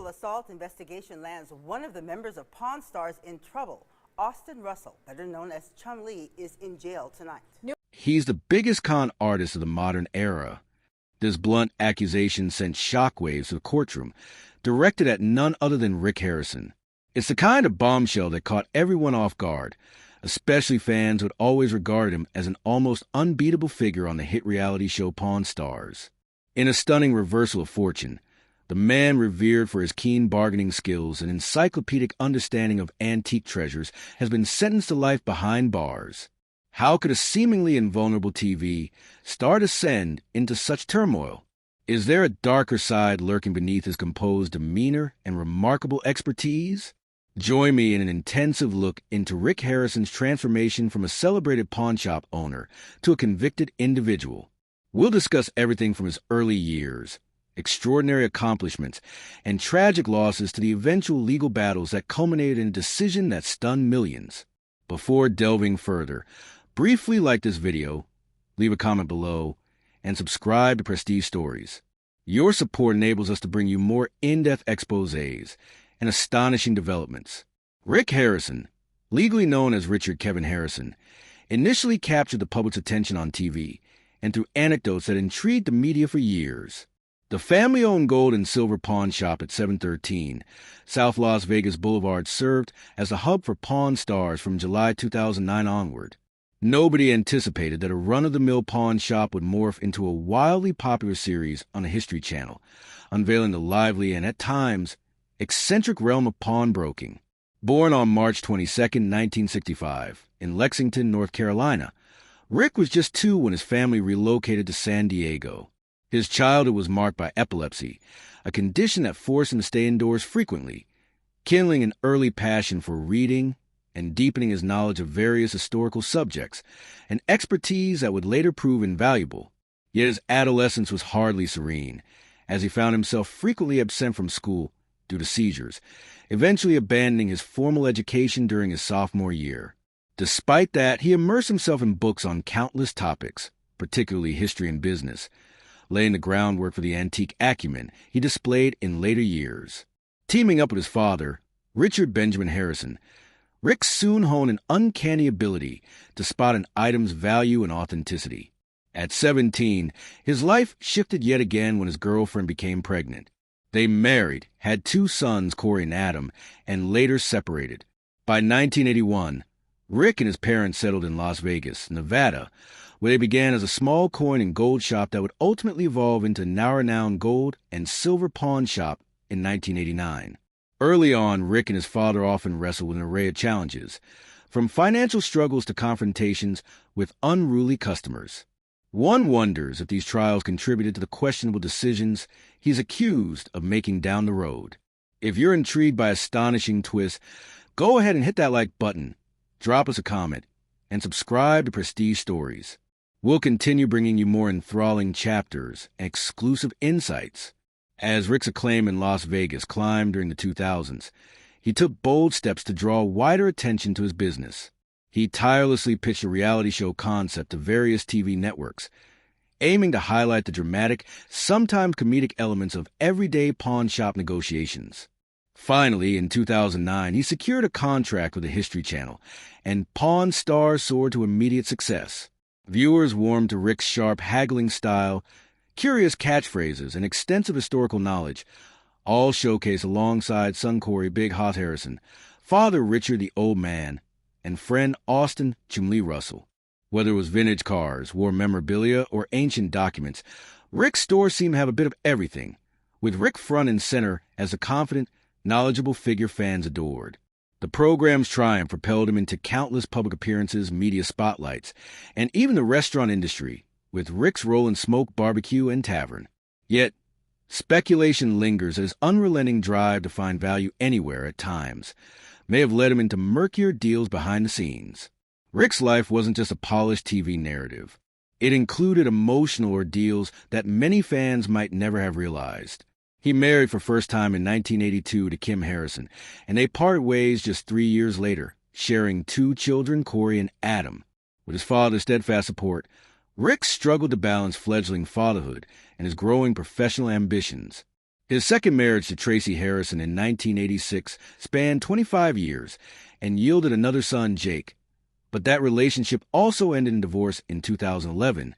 assault investigation lands one of the members of Pawn Stars in trouble. Austin Russell, better known as Chum Lee, is in jail tonight. He's the biggest con artist of the modern era. This blunt accusation sent shockwaves to the courtroom, directed at none other than Rick Harrison. It's the kind of bombshell that caught everyone off guard, especially fans who had always regarded him as an almost unbeatable figure on the hit reality show Pawn Stars. In a stunning reversal of fortune, the man revered for his keen bargaining skills and encyclopedic understanding of antique treasures has been sentenced to life behind bars. How could a seemingly invulnerable TV star descend into such turmoil? Is there a darker side lurking beneath his composed demeanor and remarkable expertise? Join me in an intensive look into Rick Harrison's transformation from a celebrated pawnshop owner to a convicted individual. We'll discuss everything from his early years, extraordinary accomplishments, and tragic losses to the eventual legal battles that culminated in a decision that stunned millions. Before delving further, briefly like this video, leave a comment below, and subscribe to Prestige Stories. Your support enables us to bring you more in-depth exposés and astonishing developments. Rick Harrison, legally known as Richard Kevin Harrison, initially captured the public's attention on TV and through anecdotes that intrigued the media for years. The family-owned gold and silver pawn shop at 713 South Las Vegas Boulevard served as the hub for Pawn Stars from July 2009 onward. Nobody anticipated that a run-of-the-mill pawn shop would morph into a wildly popular series on the History Channel, unveiling the lively and, at times, eccentric realm of pawnbroking. Born on March 22, 1965, in Lexington, North Carolina, Rick was just 2 when his family relocated to San Diego. His childhood was marked by epilepsy, a condition that forced him to stay indoors frequently, kindling an early passion for reading and deepening his knowledge of various historical subjects, an expertise that would later prove invaluable. Yet his adolescence was hardly serene, as he found himself frequently absent from school due to seizures, eventually abandoning his formal education during his sophomore year. Despite that, he immersed himself in books on countless topics, particularly history and business, laying the groundwork for the antique acumen he displayed in later years. Teaming up with his father, Richard Benjamin Harrison, Rick soon honed an uncanny ability to spot an item's value and authenticity. At 17, his life shifted yet again when his girlfriend became pregnant. They married, had 2 sons, Corey and Adam, and later separated. By 1981, Rick and his parents settled in Las Vegas, Nevada, where they began as a small coin and gold shop that would ultimately evolve into a now-renowned gold and silver pawn shop in 1989. Early on, Rick and his father often wrestled with an array of challenges, from financial struggles to confrontations with unruly customers. One wonders if these trials contributed to the questionable decisions he's accused of making down the road. If you're intrigued by astonishing twists, go ahead and hit that like button, drop us a comment, and subscribe to Prestige Stories. We'll continue bringing you more enthralling chapters and exclusive insights. As Rick's acclaim in Las Vegas climbed during the 2000s, he took bold steps to draw wider attention to his business. He tirelessly pitched a reality show concept to various TV networks, aiming to highlight the dramatic, sometimes comedic elements of everyday pawn shop negotiations. Finally, in 2009, he secured a contract with the History Channel, and Pawn Stars soared to immediate success. Viewers warmed to Rick's sharp, haggling style, curious catchphrases, and extensive historical knowledge, all showcased alongside son Corey Big Hoss Harrison, father Richard the Old Man, and friend Austin Chum Lee Russell. Whether it was vintage cars, war memorabilia, or ancient documents, Rick's store seemed to have a bit of everything, with Rick front and center as a confident, knowledgeable figure fans adored. The program's triumph propelled him into countless public appearances, media spotlights, and even the restaurant industry, with Rick's role in Smoke Barbecue and Tavern. Yet, speculation lingers that his unrelenting drive to find value anywhere at times may have led him into murkier deals behind the scenes. Rick's life wasn't just a polished TV narrative. It included emotional ordeals that many fans might never have realized. He married for first time in 1982 to Kim Harrison, and they parted ways just 3 years later, sharing 2 children, Corey and Adam. With his father's steadfast support, Rick struggled to balance fledgling fatherhood and his growing professional ambitions. His second marriage to Tracy Harrison in 1986 spanned 25 years and yielded another son, Jake. But that relationship also ended in divorce in 2011,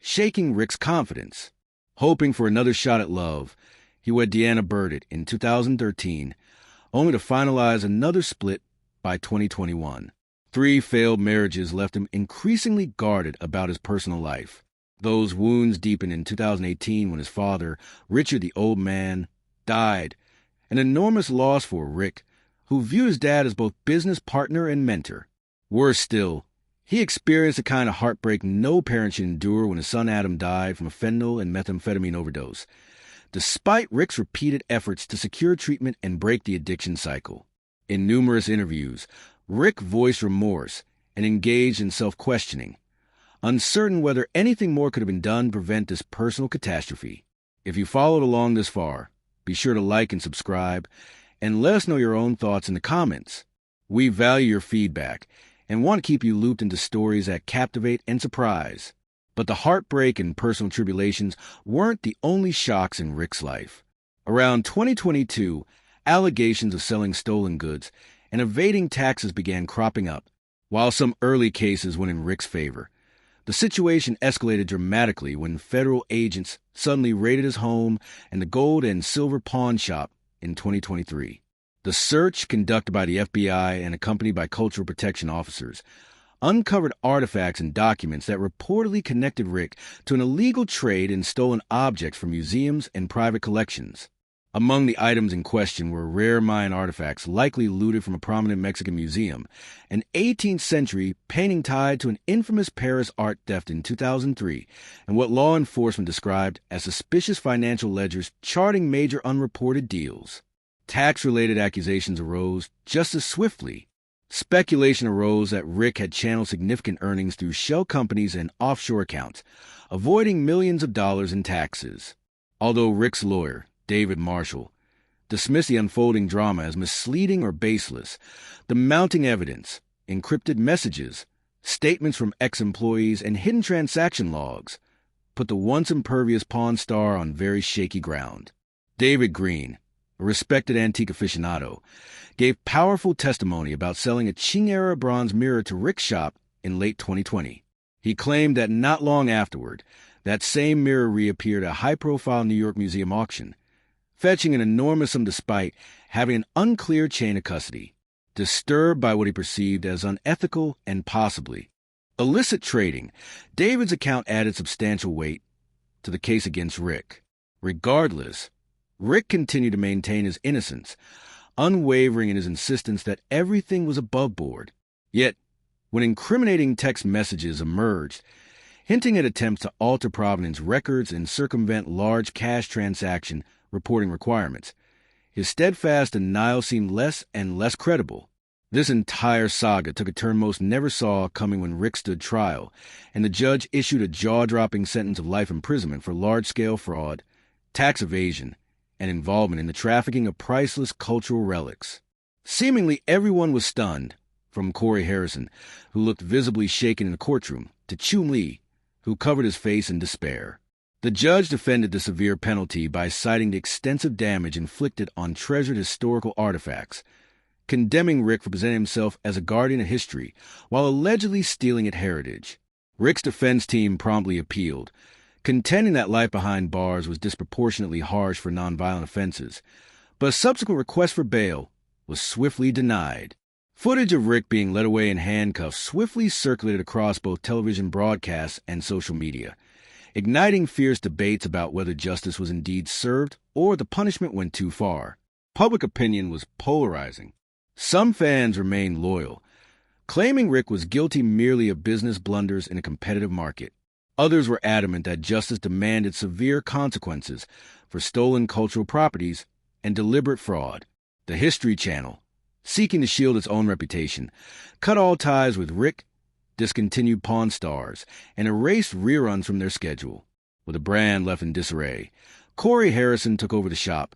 shaking Rick's confidence. Hoping for another shot at love, he wed Deanna Burdett in 2013, only to finalize another split by 2021. 3 failed marriages left him increasingly guarded about his personal life. Those wounds deepened in 2018 when his father, Richard the Old Man, died, an enormous loss for Rick, who viewed his dad as both business partner and mentor. Worse still, he experienced the kind of heartbreak no parent should endure when his son Adam died from a fentanyl and methamphetamine overdose, despite Rick's repeated efforts to secure treatment and break the addiction cycle. In numerous interviews, Rick voiced remorse and engaged in self-questioning, uncertain whether anything more could have been done to prevent this personal catastrophe. If you followed along this far, be sure to like and subscribe, and let us know your own thoughts in the comments. We value your feedback and want to keep you looped into stories that captivate and surprise. But the heartbreak and personal tribulations weren't the only shocks in Rick's life. Around 2022, allegations of selling stolen goods and evading taxes began cropping up. While some early cases went in Rick's favor, the situation escalated dramatically when federal agents suddenly raided his home and the gold and silver pawn shop in 2023. The search, conducted by the FBI and accompanied by cultural protection officers, uncovered artifacts and documents that reportedly connected Rick to an illegal trade in stolen objects from museums and private collections. Among the items in question were rare Mayan artifacts likely looted from a prominent Mexican museum, an 18th century painting tied to an infamous Paris art theft in 2003, and what law enforcement described as suspicious financial ledgers charting major unreported deals. Tax-related accusations arose just as swiftly. Speculation arose that Rick had channeled significant earnings through shell companies and offshore accounts, avoiding millions of dollars in taxes. Although Rick's lawyer, David Marshall, dismissed the unfolding drama as misleading or baseless, the mounting evidence, encrypted messages, statements from ex-employees, and hidden transaction logs put the once impervious Pawn Star on very shaky ground. David Green, a respected antique aficionado, gave powerful testimony about selling a Qing-era bronze mirror to Rick's shop in late 2020. He claimed that not long afterward, that same mirror reappeared at a high-profile New York museum auction, fetching an enormous sum despite having an unclear chain of custody. Disturbed by what he perceived as unethical and possibly illicit trading, David's account added substantial weight to the case against Rick. Regardless, Rick continued to maintain his innocence, unwavering in his insistence that everything was above board. Yet, when incriminating text messages emerged, hinting at attempts to alter provenance records and circumvent large cash transaction reporting requirements, his steadfast denial seemed less and less credible. This entire saga took a turn most never saw coming when Rick stood trial, and the judge issued a jaw-dropping sentence of life imprisonment for large-scale fraud, tax evasion, and involvement in the trafficking of priceless cultural relics. Seemingly everyone was stunned, from Corey Harrison, who looked visibly shaken in the courtroom, to Chum Lee, who covered his face in despair. The judge defended the severe penalty by citing the extensive damage inflicted on treasured historical artifacts, condemning Rick for presenting himself as a guardian of history while allegedly stealing its heritage. Rick's defense team promptly appealed, contending that life behind bars was disproportionately harsh for nonviolent offenses, but a subsequent request for bail was swiftly denied. Footage of Rick being led away in handcuffs swiftly circulated across both television broadcasts and social media, igniting fierce debates about whether justice was indeed served or the punishment went too far. Public opinion was polarizing. Some fans remained loyal, claiming Rick was guilty merely of business blunders in a competitive market. Others were adamant that justice demanded severe consequences for stolen cultural properties and deliberate fraud. The History Channel, seeking to shield its own reputation, cut all ties with Rick, discontinued Pawn Stars, and erased reruns from their schedule. With the brand left in disarray, Corey Harrison took over the shop,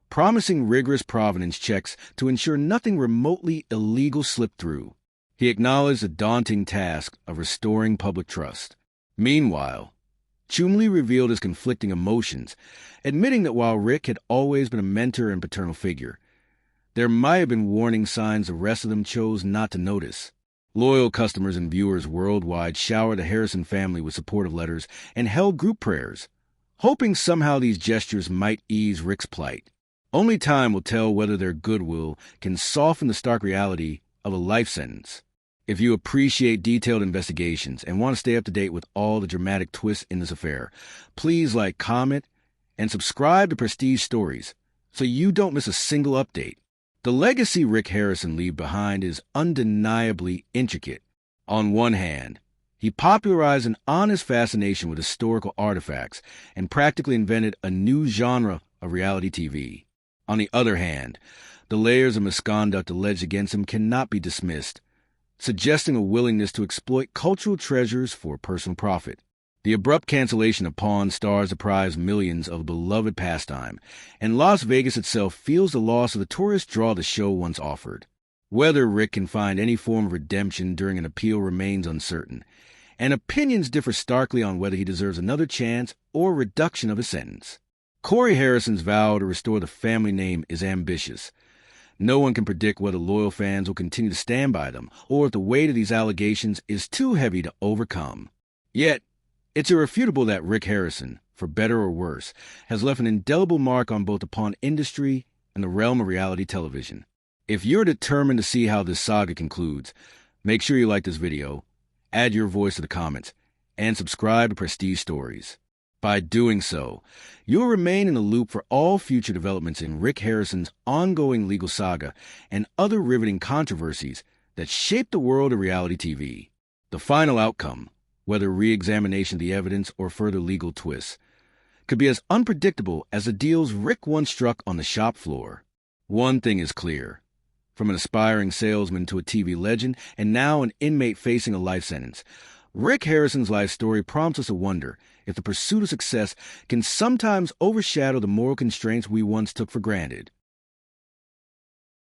promising rigorous provenance checks to ensure nothing remotely illegal slipped through. He acknowledged the daunting task of restoring public trust. Meanwhile, Chumlee revealed his conflicting emotions, admitting that while Rick had always been a mentor and paternal figure, there might have been warning signs the rest of them chose not to notice. Loyal customers and viewers worldwide showered the Harrison family with supportive letters and held group prayers, hoping somehow these gestures might ease Rick's plight. Only time will tell whether their goodwill can soften the stark reality of a life sentence. If you appreciate detailed investigations and want to stay up to date with all the dramatic twists in this affair, please like, comment, and subscribe to Prestige Stories so you don't miss a single update. The legacy Rick Harrison leaves behind is undeniably intricate. On one hand, he popularized an honest fascination with historical artifacts and practically invented a new genre of reality TV. On the other hand, the layers of misconduct alleged against him cannot be dismissed, suggesting a willingness to exploit cultural treasures for personal profit. The abrupt cancellation of Pawn Stars deprives millions of a beloved pastime, and Las Vegas itself feels the loss of the tourist draw the show once offered. Whether Rick can find any form of redemption during an appeal remains uncertain, and opinions differ starkly on whether he deserves another chance or reduction of his sentence. Corey Harrison's vow to restore the family name is ambitious. No one can predict whether loyal fans will continue to stand by them, or if the weight of these allegations is too heavy to overcome. Yet, it's irrefutable that Rick Harrison, for better or worse, has left an indelible mark on both the pawn industry and the realm of reality television. If you're determined to see how this saga concludes, make sure you like this video, add your voice to the comments, and subscribe to Prestige Stories. By doing so, you'll remain in the loop for all future developments in Rick Harrison's ongoing legal saga and other riveting controversies that shape the world of reality TV. The final outcome, whether re-examination of the evidence or further legal twists, could be as unpredictable as the deals Rick once struck on the shop floor. One thing is clear. From an aspiring salesman to a TV legend and now an inmate facing a life sentence, Rick Harrison's life story prompts us to wonder if the pursuit of success can sometimes overshadow the moral constraints we once took for granted.